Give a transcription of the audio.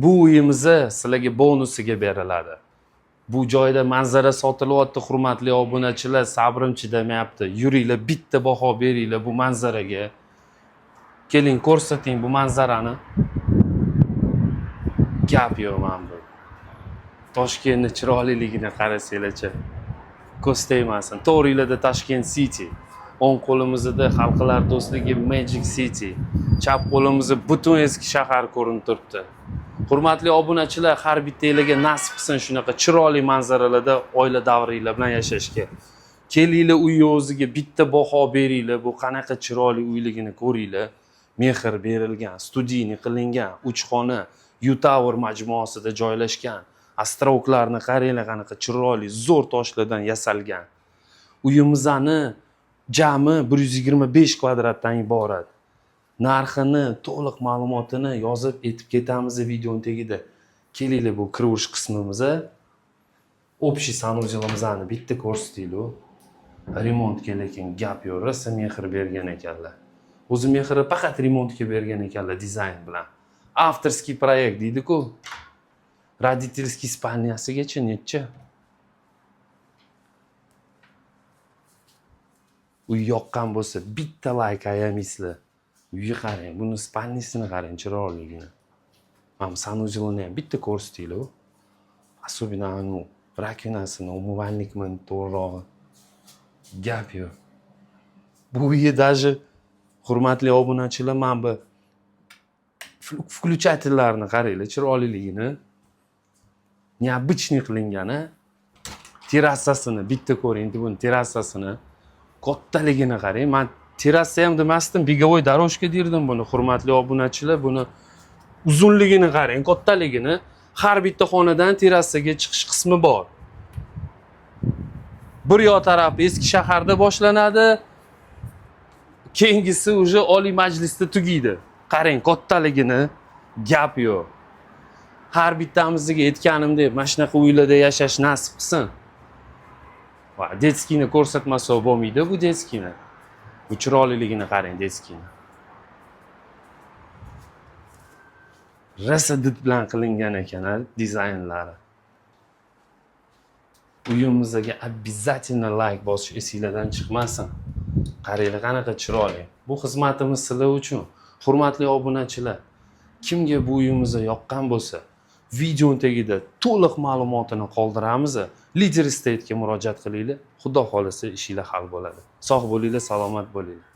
Bu uyimizni sizlarga bonusiga beriladi. Bu joyda manzara sotilyapti, hurmatli obunachilar, sabrim chidamayapti. Yuringlar, bitta baho beringlar bu manzaraga. Keling, ko'rsating bu manzarani. Gap yo'q mana bu. Toshkentning chiroyliligini qarasanglarchi. Ko'z tegmasin. To'g'ringlarda Tashkent City. O'ng qo'limizda xalqlar do'stligi Magic City. Chap qo'limizda butun eski shahar ko'rinib turibdi. Hurmatli obunachilar, har bittangizga nasib qilsin shunaqa chiroyli manzaralarda oila davringlar bilan yashashga. Kelinglar uy o'ziga bitta baho beringlar, bu qanaqa chiroyli uyligini ko'ringlar. Mehr berilgan, studiyni qilingan, 3 xona, U-Tower majmuasida joylashgan. Astroklarni qaranglar qanaqa chiroyli, zo'r toshlardan yasalgan. Uyimizni jami 125 kvadratdan iborat. Narxini, to'liq ma'lumotini yozib etib ketamiz videoning tagida. Kelinglar bu kirish qismimizga. Общий sanuzilimizni bitta ko'rsatinglar. Remontga lekin gap yo'q, rosa mehr bergan ekanlar. O'zi mehri faqat remontga bergan ekanlar dizayn bilan. Avtorskiy proyekt deydi-ku. Родительskiy spalnyasigacha necha? Uy yoqqan bo'lsa bitta like ayamaysizlar. Uyga qarang, buni spalnisini qarang, chiroyligini. Mana sanuzilini ham bitta ko'rsatinglar. Особенно anu rakonasini, umuvальникmi to'g'rirog'i. Gap yo'q. Bu uyga даже hurmatli obunachilar, mana bu включательlarni qaranglar, chiroyliligini. Необычный qilingan, terrasasini bitta ko'ring, buni terrasasini. Kattaligini qarang. Men terrasa ham demasdim, begovoy дорожка derdim buni. Hurmatli obunachilar, buni uzunligini qarang, kattaligini. Har bitta xonadan terrasaga chiqish qismi bor. Bir yoq tarafi eski shaharda boshlanadi. Keyingisi уже Oliy Majlisda tugaydi. Qarang, kattaligini, gap yo'q. Har bittamizga aytganimdek, mana shunaqa uylarda yashash nasib qilsin. Va detskiyni ko'rsatmasa bo'lmaydi bu detskiyni. Bu chiroyliligini qarang detskiyni. Rosa did bilan qilingan ekan dizaynlari. Uyimizga обязательно like bosish esingizdan chiqmasin. Qaranglar qanaqa chiroyli. Bu xizmatimiz sizlar uchun. Hurmatli obunachilar, kimga bu uyimizni yoqqan bo'lsa, video tagida to'liq ma'lumotini qoldiramiz. Lider Estate'ga murojaat qilinglar. Xudo xolisa ishinglar hal bo'ladi. Sog' bo'linglar, salomat bo'linglar.